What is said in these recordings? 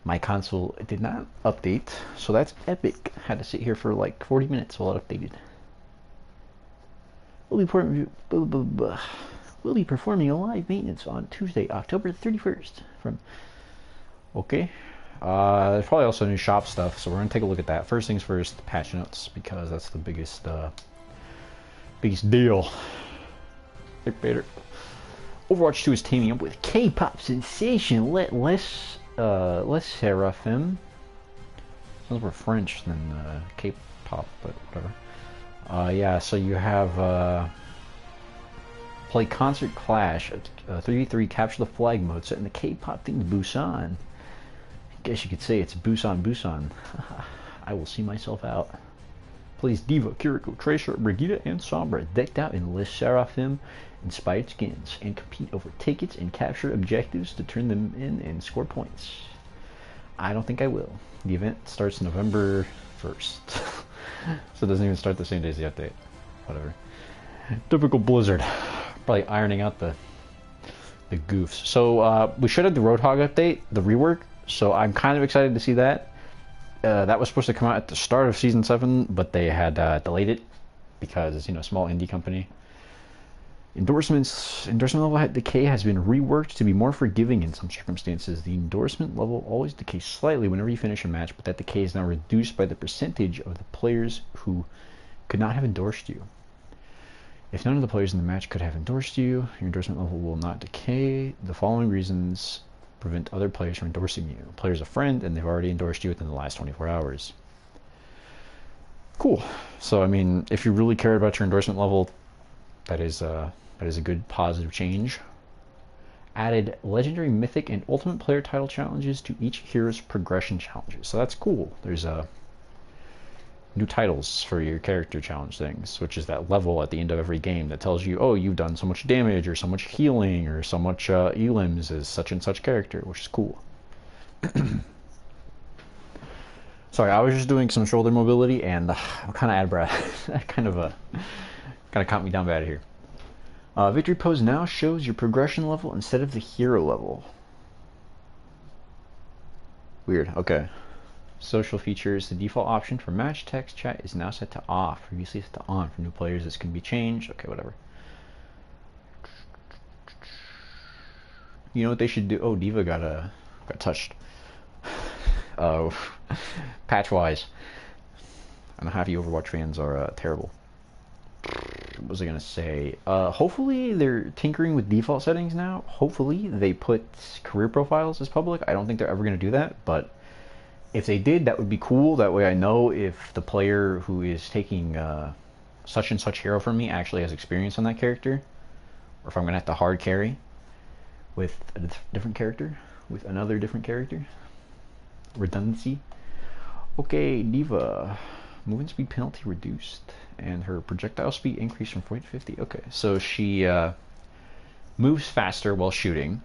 My console did not update, so that's epic. Had to sit here for like 40 minutes while it updated. We'll be performing a live maintenance on Tuesday, October 31st. Okay. There's probably also new shop stuff, so we're gonna take a look at that. First things first, patch notes, because that's the biggest deal. Dick Bader. Overwatch 2 is teaming up with K-pop sensation Les Seraphim. Sounds more French than K-pop, but whatever. Yeah, so you have play Concert Clash, 3v3 capture the flag mode set in the K-pop themed Busan. I guess you could say it's Busan. I will see myself out. Plays Diva, Kiriko, Tracer, Brigitte, and Sombra, decked out in Les Seraphim inspired skins, and compete over tickets and capture objectives to turn them in and score points. I don't think I will. The event starts November 1st. So it doesn't even start the same day as the update. Whatever. Typical Blizzard. Probably ironing out the goofs. So we should have the Roadhog update, the rework. So I'm kind of excited to see that. That was supposed to come out at the start of Season 7, but they had delayed it because, you know, small indie company. Endorsement level decay has been reworked to be more forgiving in some circumstances. The endorsement level always decays slightly whenever you finish a match, but that decay is now reduced by the percentage of the players who could not have endorsed you. If none of the players in the match could have endorsed you, your endorsement level will not decay. The following reasons prevent other players from endorsing you. A player's a friend and they've already endorsed you within the last 24 hours. Cool. So, I mean, if you really care about your endorsement level, that is a good positive change. Added legendary, mythic, and ultimate player title challenges to each hero's progression challenges. So that's cool. There's new titles for your character challenge things, which is that level at the end of every game that tells you, oh, you've done so much damage or so much healing or so much elims as such and such character, which is cool. Sorry, I was just doing some shoulder mobility and I'm kind of out of breath. That kind of caught me down bad here. Victory pose now shows your progression level instead of the hero level. Weird. Okay. Social features. The default option for match text chat is now set to off. Previously set to on. For new players, this can be changed. Okay, whatever. You know what they should do? Oh, Diva got touched. Oh, patch-wise. I know half you Overwatch fans are terrible. What was I gonna say? Hopefully they're tinkering with default settings now. Hopefully they put career profiles as public. I don't think they're ever gonna do that, but if they did, that would be cool. That way I know if the player who is taking such and such hero from me actually has experience on that character, or if I'm gonna have to hard carry with a different character, with another different character. Redundancy. Okay, Diva. Movement speed penalty reduced, and her projectile speed increased from 40 to 50. Okay, so she moves faster while shooting,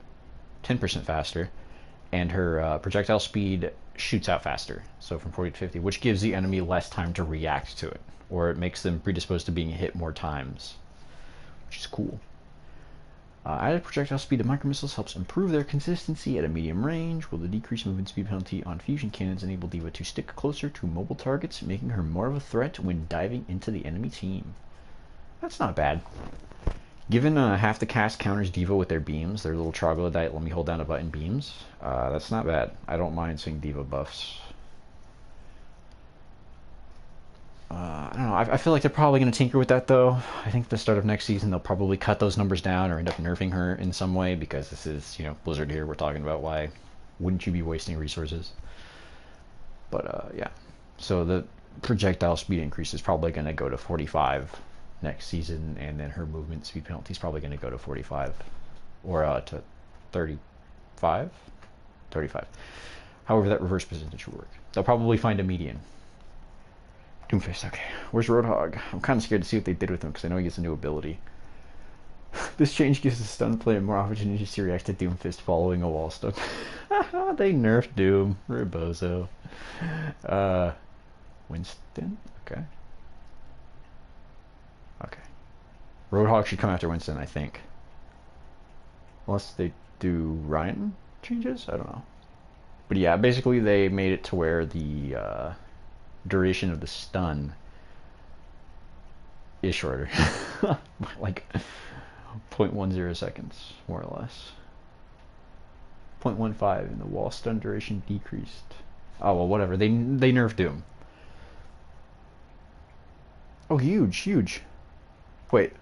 10% faster, and her projectile speed shoots out faster, so from 40 to 50, which gives the enemy less time to react to it, or it makes them predisposed to being hit more times, which is cool. Added projectile speed to micromissiles helps improve their consistency at a medium range, while the decreased movement speed penalty on fusion cannons enable Diva to stick closer to mobile targets, making her more of a threat when diving into the enemy team. That's not bad. Given half the cast counters Diva with their beams, their little troglodyte let me hold down a button beams, that's not bad. I don't mind seeing Diva buffs. I don't know. I feel like they're probably going to tinker with that, though. I think at the start of next season, they'll probably cut those numbers down or end up nerfing her in some way, because this is, you know, Blizzard here. We're talking about why wouldn't you be wasting resources? But, yeah. So the projectile speed increase is probably going to go to 45 next season, and then her movement speed penalty is probably going to go to 45. Or to 35? 35. However, that reverse percentage will work. They'll probably find a median. Doomfist, okay. Where's Roadhog? I'm kind of scared to see what they did with him, because I know he gets a new ability. This change gives the stun player more opportunities to react to Doomfist following a wall stun. They nerfed Doom. Rebozo. Winston? Okay. Okay. Roadhog should come after Winston, I think. Unless they do Ryan changes? I don't know. But yeah, basically they made it to where the duration of the stun is shorter. Like 0.10 seconds, more or less. 0.15, and the wall stun duration decreased. Oh well, whatever. They nerfed Doom. Oh, huge, huge. Wait.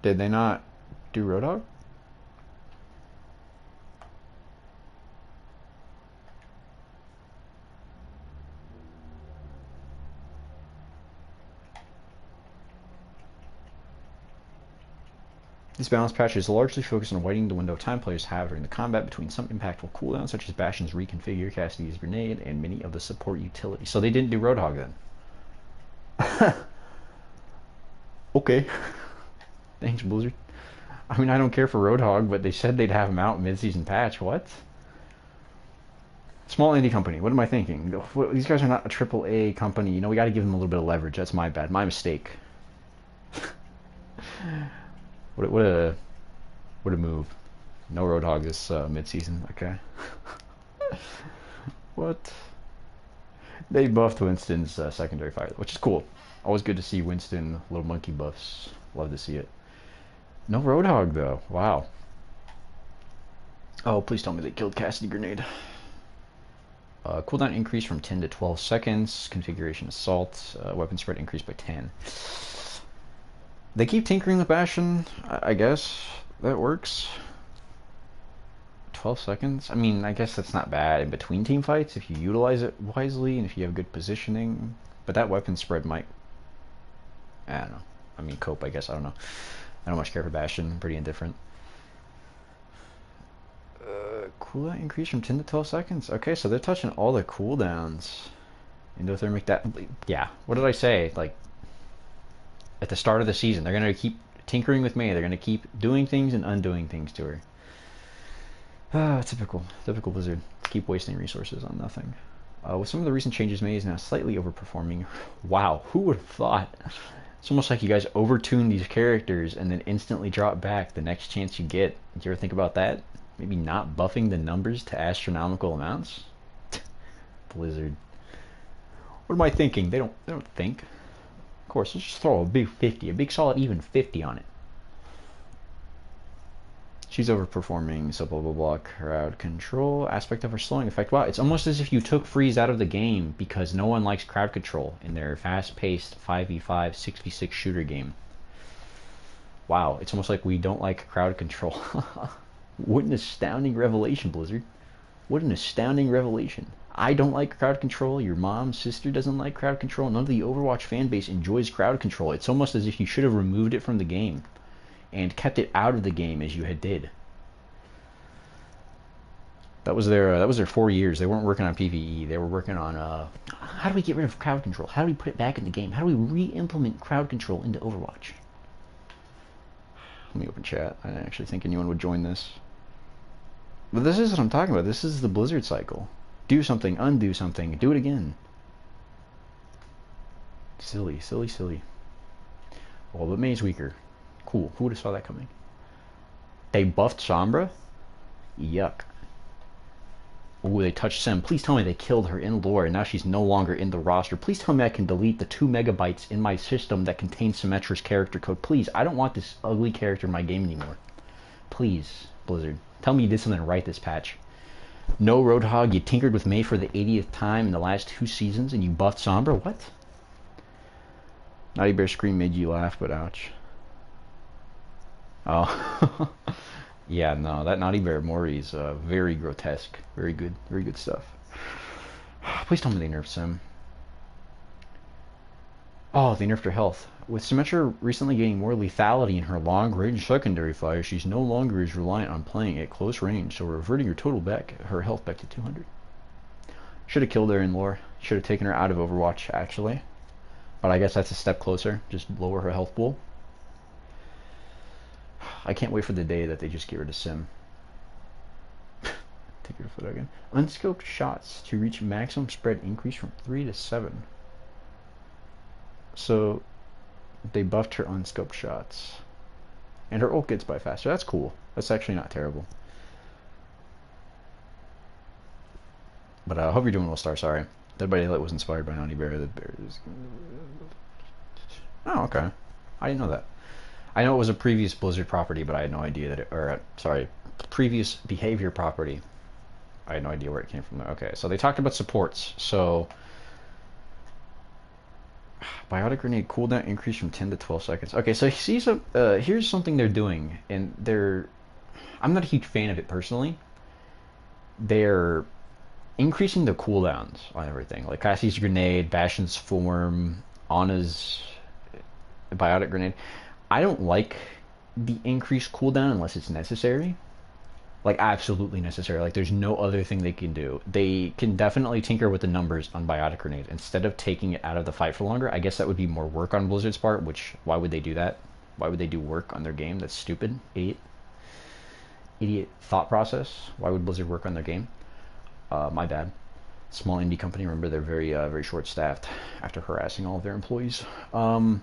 Did they not do Roadhog? This balance patch is largely focused on widening the window of time players have during the combat between some impactful cooldowns, such as Bastion's reconfigure, Cassidy's grenade, and many of the support utilities. So they didn't do Roadhog then. Okay. Thanks, Blizzard. I mean, I don't care for Roadhog, but they said they'd have him out mid-season patch. What? Small indie company. What am I thinking? These guys are not a triple A company. You know, we got to give them a little bit of leverage. That's my bad. My mistake. What a move. No Roadhog this mid-season. Okay. What? They buffed Winston's secondary fire, which is cool. Always good to see Winston little monkey buffs. Love to see it. No Roadhog though. Wow. Oh, please tell me they killed Cassidy grenade. Cooldown increase from 10 to 12 seconds. Configuration assault. Weapon spread increased by 10. They keep tinkering with Bastion, I guess. That works. 12 seconds? I mean, I guess that's not bad in between team fights if you utilize it wisely and if you have good positioning. But that weapon spread might... I don't know. I mean, cope, I guess. I don't know. I don't much care for Bastion. I'm pretty indifferent. Cooldown increase from 10 to 12 seconds. Okay, so they're touching all the cooldowns. Endothermic... Yeah, what did I say? Like, at the start of the season, they're going to keep tinkering with May. They're going to keep doing things and undoing things to her. Typical Blizzard. Keep wasting resources on nothing. With some of the recent changes, May is now slightly overperforming. Wow, who would have thought? It's almost like you guys overtune these characters and then instantly drop back the next chance you get. Did you ever think about that? Maybe not buffing the numbers to astronomical amounts? Blizzard. What am I thinking? They don't think. Of course, let's just throw a big 50, a big solid even 50 on it. She's overperforming, so blah blah blah. Crowd control aspect of her slowing effect. Wow, it's almost as if you took freeze out of the game because no one likes crowd control in their fast-paced 5v5, 6v6 shooter game. Wow, it's almost like we don't like crowd control. What an astounding revelation, Blizzard. What an astounding revelation. I don't like crowd control. Your mom's sister doesn't like crowd control. None of the Overwatch fan base enjoys crowd control. It's almost as if you should have removed it from the game and kept it out of the game as you had did. That was their 4 years. They weren't working on PvE. They were working on how do we get rid of crowd control? How do we put it back in the game? How do we re-implement crowd control into Overwatch? Let me open chat. I didn't actually think anyone would join this. But this is what I'm talking about. This is the Blizzard cycle. Do something, undo something, do it again. Silly, silly, silly. Well, but May's weaker. Cool. Who would have saw that coming? They buffed Sombra? Yuck. Ooh, they touched Sim. Please tell me they killed her in lore and now she's no longer in the roster. Please tell me I can delete the 2 megabytes in my system that contains Symmetra's character code. Please, I don't want this ugly character in my game anymore. Please, Blizzard. Tell me you did something right this patch. No Roadhog, you tinkered with May for the 80th time in the last 2 seasons and you buffed Sombra? What? Naughty Bear Scream made you laugh, but ouch. Oh. Yeah, no, that Naughty Bear Mori is very grotesque. Very good stuff. Please tell me they nerfed Sim. Oh, they nerfed her health. With Symmetra recently gaining more lethality in her long-range secondary fire, she's no longer as reliant on playing at close range, so reverting her health back to 200. Should have killed her in lore. Should have taken her out of Overwatch, actually. But I guess that's a step closer. Just lower her health pool. I can't wait for the day that they just get rid of Sim. Take your foot again. Unscoped shots to reach maximum spread increase from 3 to 7. So they buffed her unscoped shots. And her ult gets by faster. That's cool. That's actually not terrible. But I hope you're doing well, Star. Sorry. Everybody that was inspired by Naughty Bear, the bear is... Oh, okay. I didn't know that. I know it was a previous Blizzard property, but I had no idea that it... Or, sorry, previous behavior property. I had no idea where it came from. Okay, so they talked about supports. So... Biotic Grenade cooldown increase from 10 to 12 seconds. Okay, so here's something they're doing, and they're... I'm not a huge fan of it personally. They're increasing the cooldowns on everything. Like Cassie's Grenade, Bastion's Form, Ana's Biotic Grenade. I don't like the increased cooldown unless it's necessary. Like, absolutely necessary. Like, there's no other thing they can do. They can definitely tinker with the numbers on Biotic Grenade. Instead of taking it out of the fight for longer, I guess that would be more work on Blizzard's part, which, why would they do that? Why would they do work on their game? That's stupid. Idiot thought process. Why would Blizzard work on their game? My bad. Small indie company, remember, they're very short-staffed after harassing all of their employees. But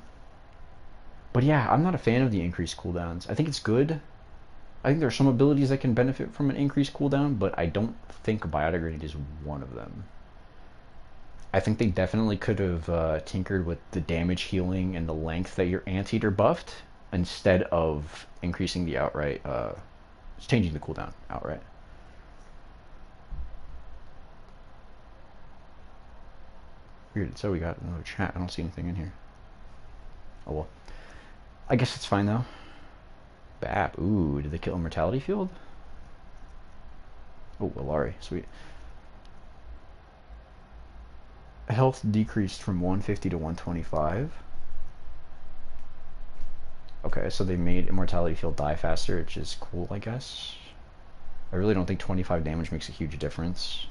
yeah, I'm not a fan of the increased cooldowns. I think it's good. I think there are some abilities that can benefit from an increased cooldown, but I don't think Biotic Grenade is one of them. I think they definitely could have tinkered with the damage healing and the length that your Anteater buffed, instead of increasing the outright, changing the cooldown outright. Weird, so we got another chat. I don't see anything in here. Oh well. I guess it's fine though. Bap. Ooh, did they kill Immortality Field? Oh, Alari. Sweet. Health decreased from 150 to 125. Okay, so they made Immortality Field die faster, which is cool, I guess. I really don't think 25 damage makes a huge difference.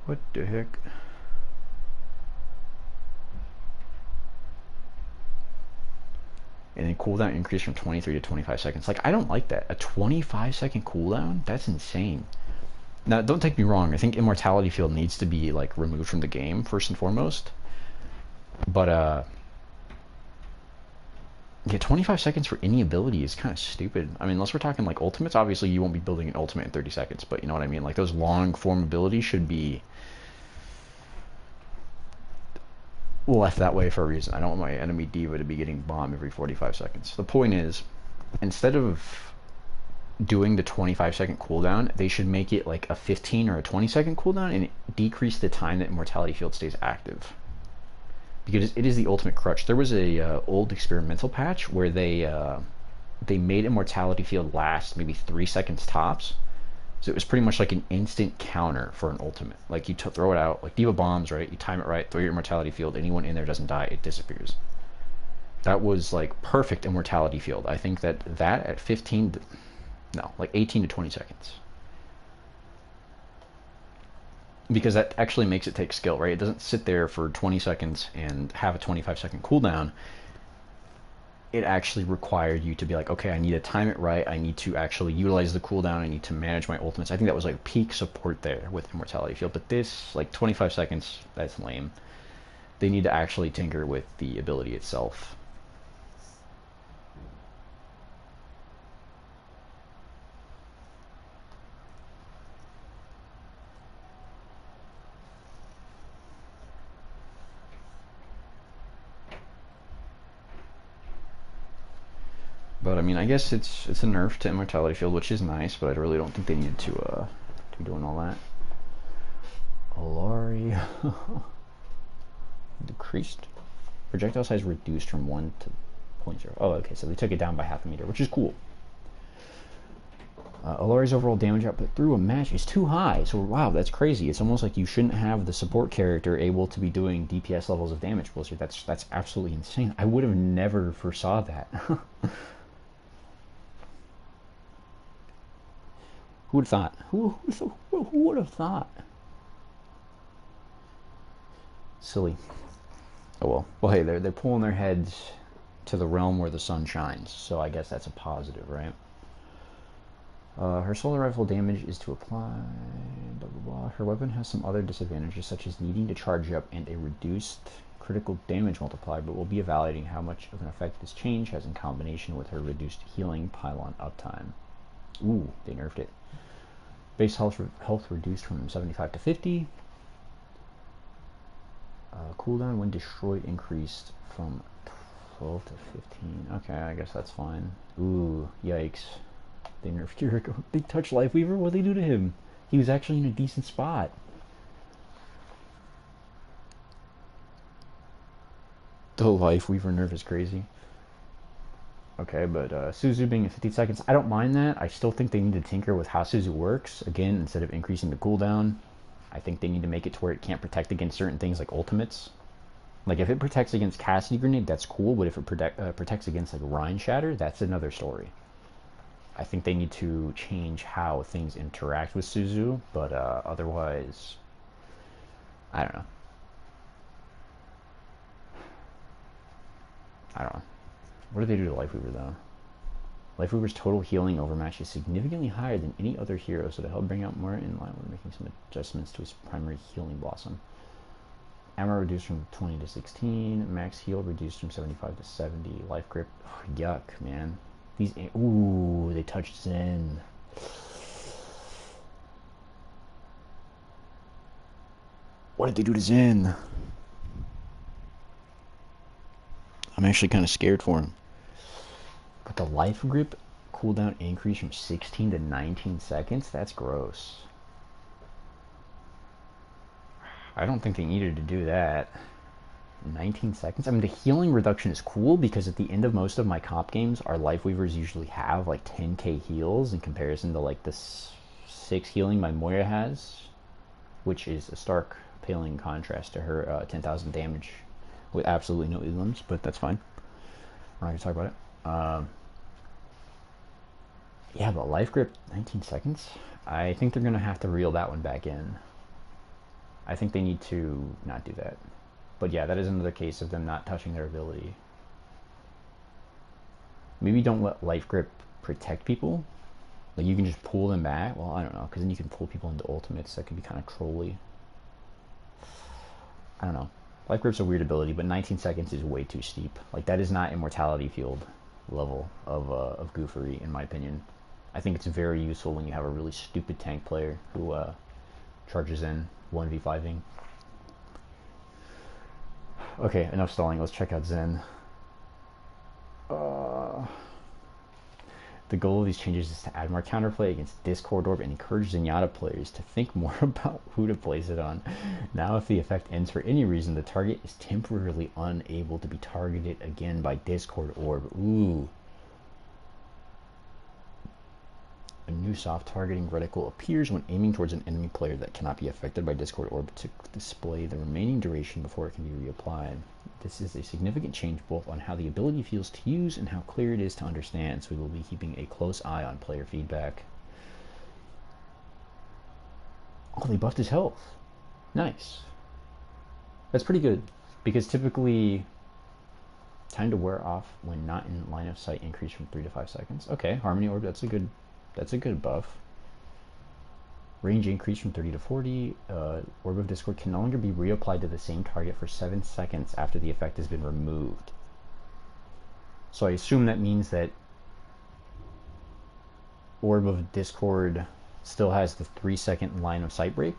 What the heck? And then cooldown increased from 23 to 25 seconds. Like, I don't like that. A 25-second cooldown? That's insane. Now, don't take me wrong. I think Immortality Field needs to be, like, removed from the game, first and foremost. But, yeah, 25 seconds for any ability is kind of stupid. I mean, unless we're talking, like, ultimates, obviously you won't be building an ultimate in 30 seconds. But you know what I mean? Like, those long-form abilities should be left that way for a reason. I don't want my enemy diva to be getting bombed every 45 seconds. The point is, instead of doing the 25-second cooldown, they should make it like a 15 or a 20-second cooldown and decrease the time that Immortality Field stays active. Because it is the ultimate crutch. There was a old experimental patch where they made Immortality Field last maybe 3 seconds tops. So it was pretty much like an instant counter for an ultimate. Like, you throw it out, like Diva bombs, right? You time it right, throw your Immortality Field, anyone in there doesn't die, it disappears. That was like perfect Immortality Field. I think that at 15, no, like 18 to 20 seconds. Because that actually makes it take skill, right? It doesn't sit there for 20 seconds and have a 25-second cooldown. It actually required you to be like, okay, I need to time it right. I need to actually utilize the cooldown. I need to manage my ultimates. I think that was like peak support there with Immortality Field. But this, like 25 seconds, that's lame. They need to actually tinker with the ability itself. But I mean, I guess it's a nerf to Immortality Field, which is nice, but I really don't think they needed to be doing all that. Alari decreased. Projectile size reduced from 1 to 0.0. Oh, okay, so they took it down by half a meter, which is cool. Alari's overall damage output through a match is too high. So wow, that's crazy. It's almost like you shouldn't have the support character able to be doing DPS levels of damage. Blizzard, that's absolutely insane. I would have never foresaw that. Who would have thought? Who would have thought? Silly. Oh well. Well, hey, they're pulling their heads to the realm where the sun shines, so I guess that's a positive, right? Her solar rifle damage is to apply, blah blah blah. Her weapon has some other disadvantages, such as needing to charge up and a reduced critical damage multiplier, but we'll be evaluating how much of an effect this change has in combination with her reduced healing pylon uptime. Ooh, they nerfed it. Base health reduced from 75 to 50. Cooldown when destroyed increased from 12 to 15. Okay, I guess that's fine. Ooh, yikes. They nerfed Kiriko. They touched Lifeweaver? What'd they do to him? He was actually in a decent spot. The Lifeweaver nerf is crazy. Okay, but Suzu being at 50 seconds, I don't mind that. I still think they need to tinker with how Suzu works. Again, instead of increasing the cooldown, I think they need to make it to where it can't protect against certain things like ultimates. Like, if it protects against Cassidy Grenade, that's cool, but if it protects against, like, Rhine Shatter, that's another story. I think they need to change how things interact with Suzu, but otherwise, I don't know. I don't know. What do they do to Lifeweaver, though? Lifeweaver's total healing overmatch is significantly higher than any other hero, so to help bring out more in line, we're making some adjustments to his primary healing blossom. Ammo reduced from 20 to 16. Max heal reduced from 75 to 70. Life grip. Oh, yuck, man. These. Ooh, they touched Zen. What did they do to Zen? I'm actually kind of scared for him. But the life grip cooldown increase from 16 to 19 seconds? That's gross. I don't think they needed to do that. 19 seconds? I mean, the healing reduction is cool because at the end of most of my comp games, our Lifeweavers usually have like 10k heals in comparison to like the 6 healing my Moira has, which is a stark paling contrast to her 10,000 damage with absolutely no elims, but that's fine. We're not going to talk about it. Yeah, but life grip, 19 seconds? I think they're going to have to reel that one back in. I think they need to not do that. But yeah, that is another case of them not touching their ability. Maybe don't let life grip protect people. Like, you can just pull them back. Well, I don't know, because then you can pull people into ultimates. That could be kind of trolly. I don't know. Life grip's a weird ability, but 19 seconds is way too steep. Like, that is not immortality field level of goofery, in my opinion. I think it's very useful when you have a really stupid tank player who charges in 1v5ing. Okay, enough stalling. Let's check out Zen. The goal of these changes is to add more counterplay against Discord Orb and encourage Zenyatta players to think more about who to place it on. Now, if the effect ends for any reason, the target is temporarily unable to be targeted again by Discord Orb. Ooh. A new soft targeting reticle appears when aiming towards an enemy player that cannot be affected by Discord Orb to display the remaining duration before it can be reapplied. This is a significant change both on how the ability feels to use and how clear it is to understand, so we will be keeping a close eye on player feedback. Oh, they buffed his health. Nice. That's pretty good, because typically time to wear off when not in line of sight increased from 3 to 5 seconds. Okay, Harmony Orb, that's a good buff. Range increase from 30 to 40. Orb of Discord can no longer be reapplied to the same target for 7 seconds after the effect has been removed. So I assume that means that Orb of Discord still has the 3-second line of sight break.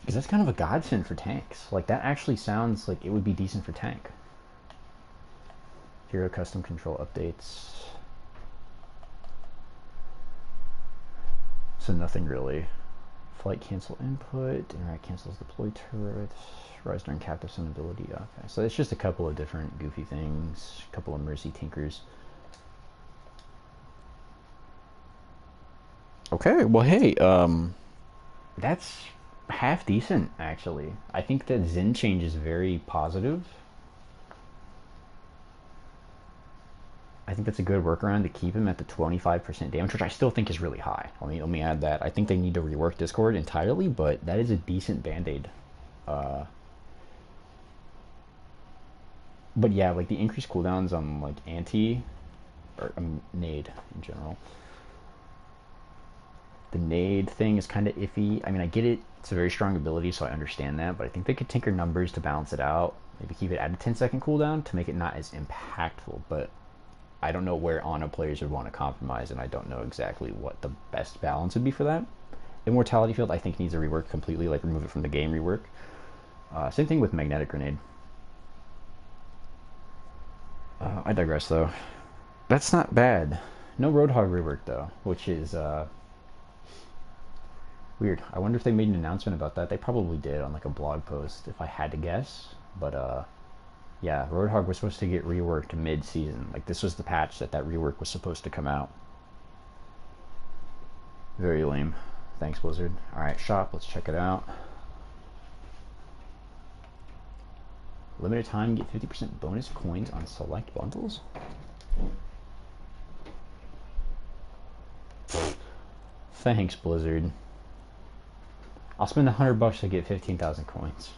Because that's kind of a godsend for tanks. Like, that actually sounds like it would be decent for tank. Hero custom control updates. So nothing really. Flight cancel input. Interact cancels deploy turrets. Rise during captive stun ability. Okay, so it's just a couple of different goofy things. A couple of mercy tinkers. Okay, well, hey, that's half decent, actually. I think that Zen change is very positive. I think that's a good workaround to keep him at the 25% damage, which I still think is really high. Let me add that. I think they need to rework Discord entirely, but that is a decent band-aid. But yeah, like the increased cooldowns on like anti or nade in general. The nade thing is kind of iffy. I mean, I get it. It's a very strong ability, so I understand that. But I think they could tinker numbers to balance it out. Maybe keep it at a 10-second cooldown to make it not as impactful. But I don't know where Ana players would want to compromise, and I don't know exactly what the best balance would be for that. Immortality Field, I think, needs a rework completely, like remove it from the game rework. Same thing with Magnetic Grenade. I digress, though. That's not bad. No Roadhog rework, though, which is weird. I wonder if they made an announcement about that. They probably did on like a blog post, if I had to guess. But yeah, Roadhog was supposed to get reworked mid-season. Like, this was the patch that rework was supposed to come out. Very lame. Thanks, Blizzard. Alright, shop. Let's check it out. Limited time, get 50% bonus coins on select bundles. Thanks, Blizzard. I'll spend $100 to get 15,000 coins.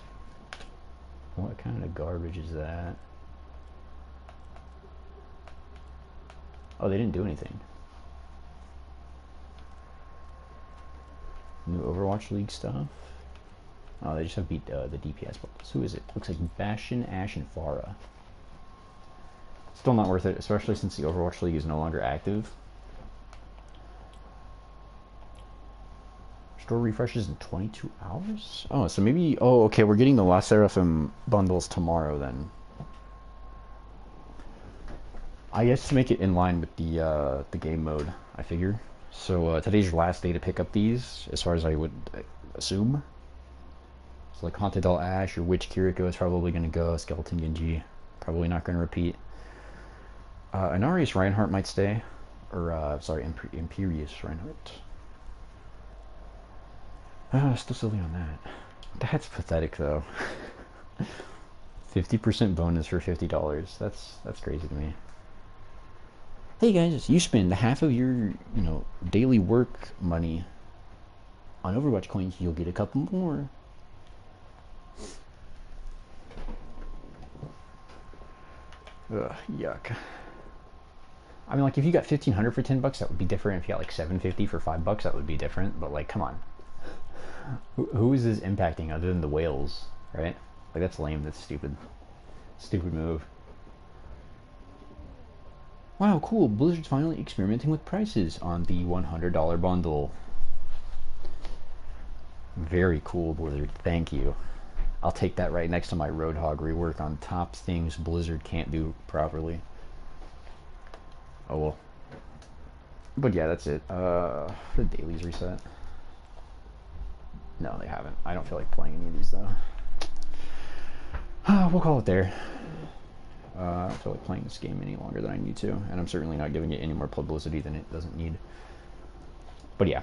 What kind of garbage is that? Oh, they didn't do anything. New Overwatch League stuff. Oh, they just have beat the DPS bubbles. Who is it? Looks like Bastion, Ashe, and Pharah. Still not worth it, especially since the Overwatch League is no longer active. Store refreshes in 22 hours? Oh, so maybe... Oh, okay, we're getting the La Seraphim bundles tomorrow, then. I guess to make it in line with the game mode, I figure. So today's your last day to pick up these, as far as I would assume. So like Haunted Doll Ashe or Witch Kiriko is probably going to go. Skeleton Genji, probably not going to repeat. Inarius Reinhardt might stay. Or, sorry, Imperious Reinhardt. Still silly on that. That's pathetic, though. 50% bonus for $50. That's crazy to me. Hey guys, you spend half of your, daily work money on Overwatch coins, you'll get a couple more. Ugh, yuck. I mean, like, if you got 1,500 for $10, that would be different. If you got like 750 for $5, that would be different. But like, come on. Who is this impacting other than the whales, right? Like, that's lame. That's stupid. Stupid move. Wow, cool. Blizzard's finally experimenting with prices on the $100 bundle. Very cool, Blizzard. Thank you. I'll take that right next to my Roadhog rework on top things Blizzard can't do properly. Oh well. But yeah, that's it. The dailies reset. No, they haven't. I don't feel like playing any of these, though. We'll call it there. I don't feel like playing this game any longer than I need to, and I'm certainly not giving it any more publicity than it doesn't need. But yeah.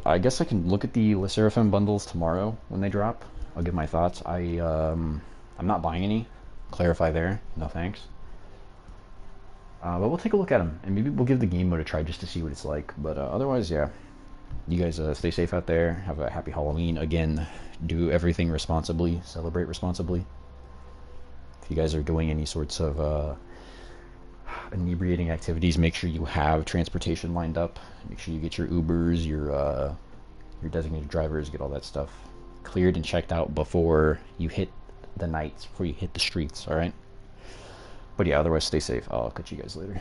I guess I can look at the La Seraphim bundles tomorrow when they drop. I'll give my thoughts. I'm not buying any. Clarify there. No thanks. But we'll take a look at them, and maybe we'll give the game mode a try just to see what it's like. But otherwise, yeah. You guys stay safe out there. Have a happy Halloween. Again, do everything responsibly. Celebrate responsibly. If you guys are doing any sorts of inebriating activities, make sure you have transportation lined up. Make sure you get your Ubers, your designated drivers, get all that stuff cleared and checked out before you hit the nights, before you hit the streets, alright? But yeah, otherwise stay safe. I'll catch you guys later.